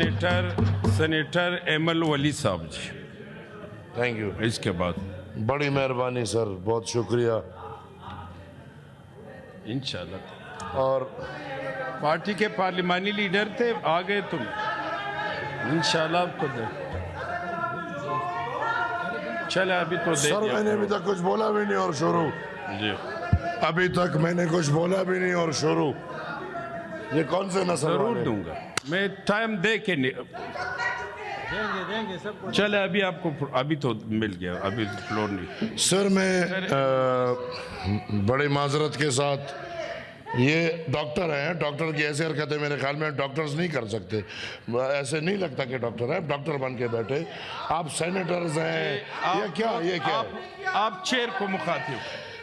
Senator Emil वली साहब जी, thank you. इसके बाद बड़ी मेहरबानी सर, बहुत शुक्रिया। इंशाल्लाह और पार्टी के पार्लिमानी लीडर थे, आ गए तुम, इंशाल्लाह आपको दे। चले अभी तो दे सर दिया मैंने अभी तक कुछ बोला भी नहीं और शुरू, जी, अभी तक मैंने कुछ बोला भी नहीं और शुरू। ये कौन से नस्ल जरूर वाले? दूंगा मैं, टाइम दे के नहीं। देंगे सब। चले अभी आपको, अभी तो मिल गया, अभी फ्लोर नहीं। सर मैं बड़े माजरत के साथ, ये डॉक्टर हैं, डॉक्टर की ऐसी हरकतें मेरे ख्याल में डॉक्टर्स नहीं कर सकते। ऐसे नहीं लगता कि डॉक्टर हैं, डॉक्टर बन के बैठे। आप सेनेटर्स हैं या क्या? ये क्या है? आप चेयर को मुखातिब,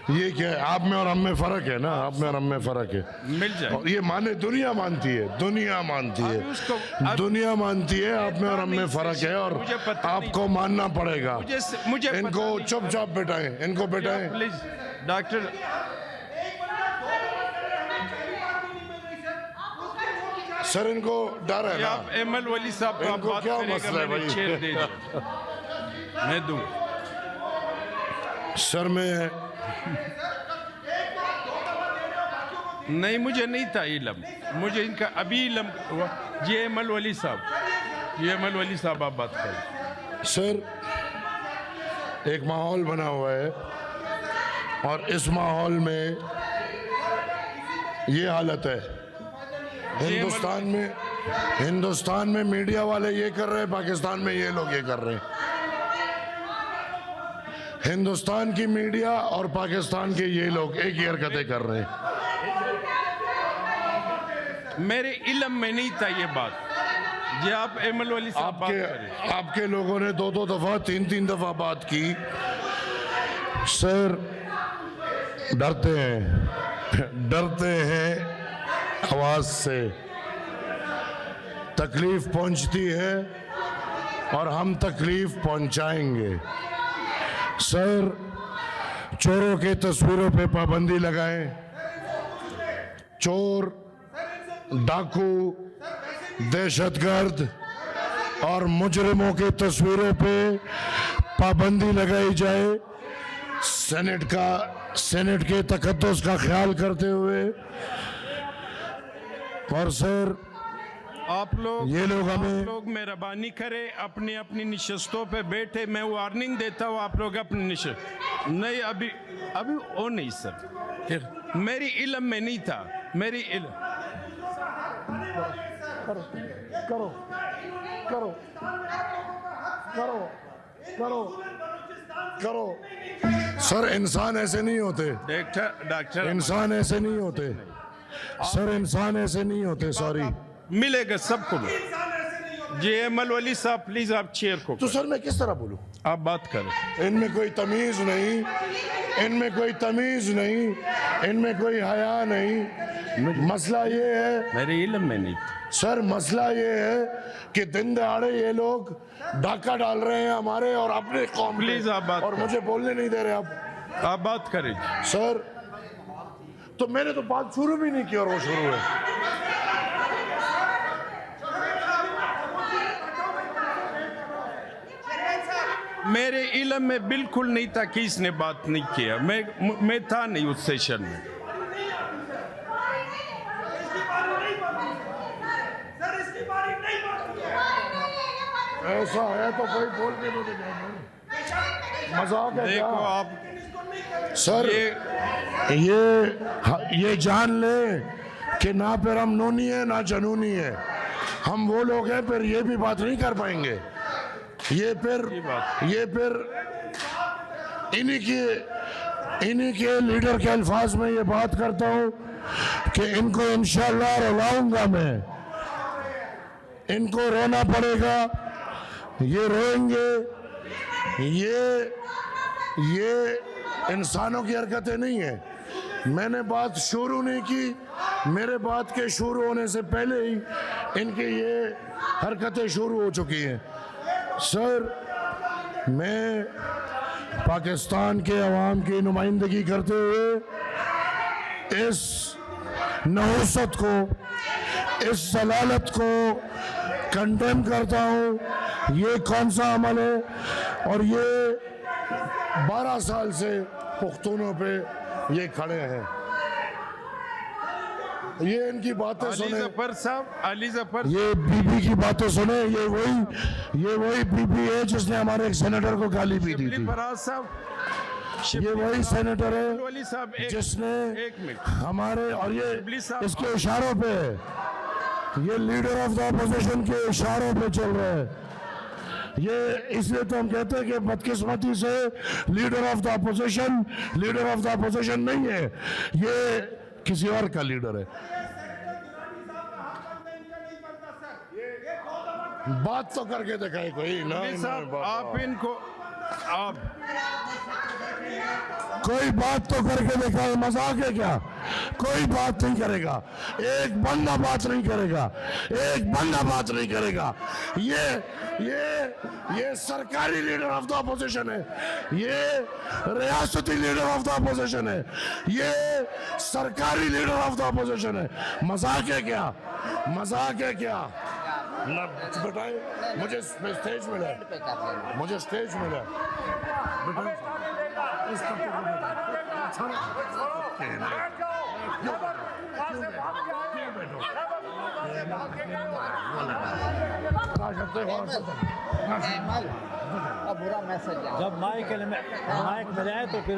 ये क्या है? आप में और हम में फर्क है ना, आप में और हम में फर्क है। मिल जाए। और ये माने दुनिया मानती है, दुनिया मानती अभी है, उसको- दुनिया मानती है। आप में और हम में फर्क है और मुझे पता आपको मानना पड़ेगा। मुझे इनको पता नहीं। चुपचाप बिठाएं, इनको बिठाएं। प्लीज डॉक्टर, सर इनको डर है ना? आप एमल वली साहब को आप इनको बात क्या करेगा, मसला है मैंने भाई? चेयर दे दी, मैं दूं। सर मैं नहीं, मुझे नहीं था इलम, मुझे इनका अभी इलम हुआ। ये एमल वली साहब, ये एमल वली साहब आप बात करें। सर एक माहौल बना हुआ है और इस माहौल में ये हालत है। हिंदुस्तान में मीडिया वाले ये कर रहे हैं, पाकिस्तान में ये लोग ये कर रहे हैं। हिंदुस्तान की मीडिया और पाकिस्तान के ये लोग एक ही हरकतें कर रहे हैं। मेरे इलम में नहीं था ये बात, ये आप एमल वली साहब बात करें। आपके लोगों ने 2-2 दफा 3-3 दफा बात की। सर डरते हैं आवाज से, तकलीफ पहुंचती है और हम तकलीफ पहुंचाएंगे। सर चोरों के तस्वीरों पे पाबंदी लगाएं, चोर, डाकू, दहशतगर्द और मुजरिमों के तस्वीरों पे पाबंदी लगाई जाए। सेनेट के तकद्दुस का ख्याल करते हुए। और सर आप लोग हमें मेहरबानी करें, अपनी अपनी निशस्तों पे बैठे। मैं वार्निंग देता हूँ, आप लोग अपनी निशस्त नहीं, अभी वो नहीं सर, मेरी इलम में नहीं था, मेरी इलम। करो सर, इंसान ऐसे नहीं होते। डॉक्टर इंसान ऐसे नहीं होते सर, इंसान ऐसे नहीं होते। सॉरी, मिलेगा सबको। जी एमल वली साहब प्लीज आप चेयर को तो सर मैं किस तरह बोलूं? आप बात करें। इनमें कोई तमीज नहीं, इनमें कोई तमीज नहीं, इनमें कोई हया नहीं। मसला ये है, मेरे इल्म में नहीं था। सर मसला ये है कि दिन दहाड़े ये लोग डाका डाल रहे हैं हमारे और अपने कौम पे। प्लीज आप बात और करें। मुझे बोलने नहीं दे रहे आप बात करें। सर तो मैंने तो बात शुरू भी नहीं की और वो शुरू है। मेरे इल्म में बिल्कुल नहीं था कि इसने बात नहीं किया, मैं था नहीं उस सेशन में। ऐसा है तो कोई बोल के तो मजाक है क्या? देखो आप सर ये जान ले कि ना फिर हम नूनी है ना जनूनी है, हम वो लोग हैं फिर ये भी बात नहीं कर पाएंगे। ये फिर इन्हीं के लीडर के अल्फाज में ये बात करता हूँ कि इनको इंशाल्लाह रुलाऊंगा मैं, इनको रोना पड़ेगा, ये रोएंगे। ये इंसानों की हरकतें नहीं है। मैंने बात शुरू नहीं की, मेरे बात के शुरू होने से पहले ही इनकी ये हरकतें शुरू हो चुकी हैं। सर मैं पाकिस्तान के अवाम की नुमाइंदगी करते हुए इस नहुसत को, इस जलालत को कंडेम करता हूँ। ये कौन सा अमल है? और ये 12 साल से पुख्तूनों पे ये खड़े हैं। ये इनकी बातें अली सुने, जफर साहब, अली जफर, ये बीबी की बातें सुने। ये वही बीबी है जिसने हमारे एक सेनेटर को गाली भी दी शिबली थी। फराज साहब, ये वही सेनेटर है अली साहब, जिसने एक मिनट, हमारे, और ये शिबली साहब, इसके इशारों पे है, ये लीडर ऑफ द अपोजिशन के इशारों पे चल रहा है। ये इसलिए तो हम कहते हैं कि बदकिस्मती से लीडर ऑफ द अपोजिशन नहीं है, ये किसी और का लीडर है। बात तो करके दिखाए कोई ना। शिबली साहब, आप इनको, आप कोई बात तो करके दिखाए। मजाक है क्या? कोई बात नहीं करेगा, एक बंदा बात नहीं करेगा, एक बंदा बात नहीं करेगा। ये सरकारी लीडर ऑफ द अपोजिशन है, ये रियासती लीडर ऑफ द अपोजिशन है, ये सरकारी लीडर ऑफ द अपोजिशन है। मजाक है क्या? मजाक है क्या? ना बताए, मुझे स्टेज मिला, मुझे स्टेज मिला। इस पर तो बुरा मैसेज है। जब माइक में जाए तो फिर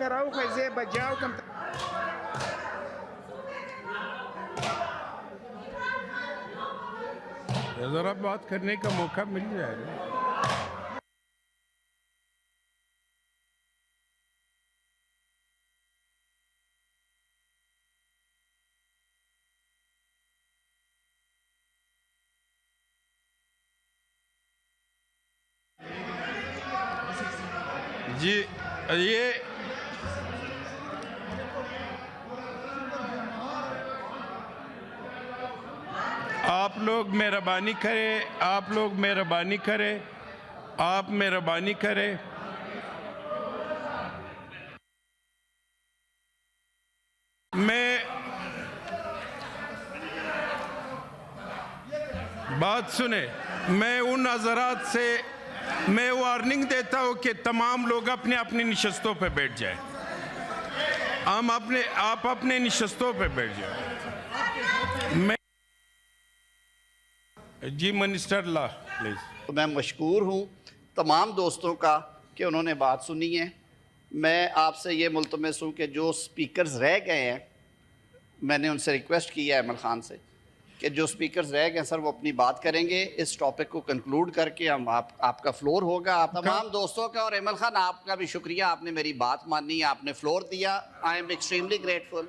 कराऊ कैसे बजाओ कम जरा बात करने का मौका मिल जाएगा। जी, ये आप लोग मेहरबानी करें, आप लोग मेहरबानी करें, आप मेहरबानी करें। मैं बात सुने, मैं उन हजरात से मैं वार्निंग देता हूं कि तमाम लोग अपने अपनी निशस्तों पे बैठ जाएं। आप अपने निशस्तों पे बैठ जाएं। मैं जी मिनिस्टर ला प्लीज। तो मैं मशकूर हूँ तमाम दोस्तों का कि उन्होंने बात सुनी है। मैं आपसे ये मुल्तमस हूँ कि जो स्पीकर्स रह गए हैं, मैंने उनसे रिक्वेस्ट की है अमल ख़ान से कि जो स्पीकर्स रह गए सर वो अपनी बात करेंगे। इस टॉपिक को कंक्लूड करके हम आपका फ्लोर होगा। आप तमाम दोस्तों का और अमल ख़ान आपका भी शुक्रिया, आपने मेरी बात मानी, आपने फ्लोर दिया। I am extremely grateful.